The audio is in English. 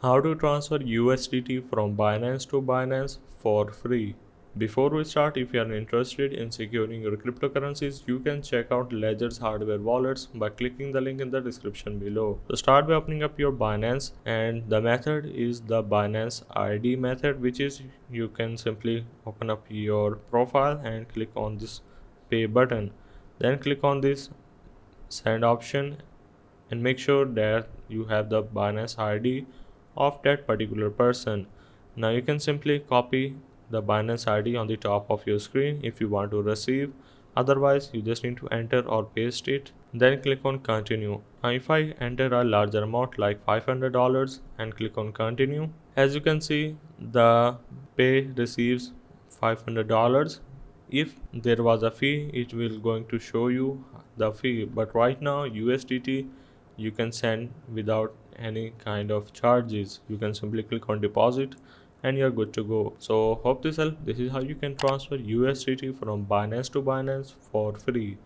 How to transfer USDT from Binance to Binance for free. Before we start, if you are interested in securing your cryptocurrencies, you can check out Ledger's hardware wallets by clicking the link in the description below. So start by opening up your Binance, and the method is the Binance ID method, which is you can simply open up your profile and click on this pay button. Then click on this send option and make sure that you have the Binance ID of that particular person. Now you can simply copy the Binance ID on the top of your screen if you want to receive. Otherwise, you just need to enter or paste it. Then click on continue. Now if I enter a larger amount like $500 and click on continue, as you can see, the pay receives $500. If there was a fee, it will going to show you the fee, but right now USDT you can send without any kind of charges. You can simply click on deposit and you're good to go. So hope this helps. This is how you can transfer USDT from Binance to Binance for free.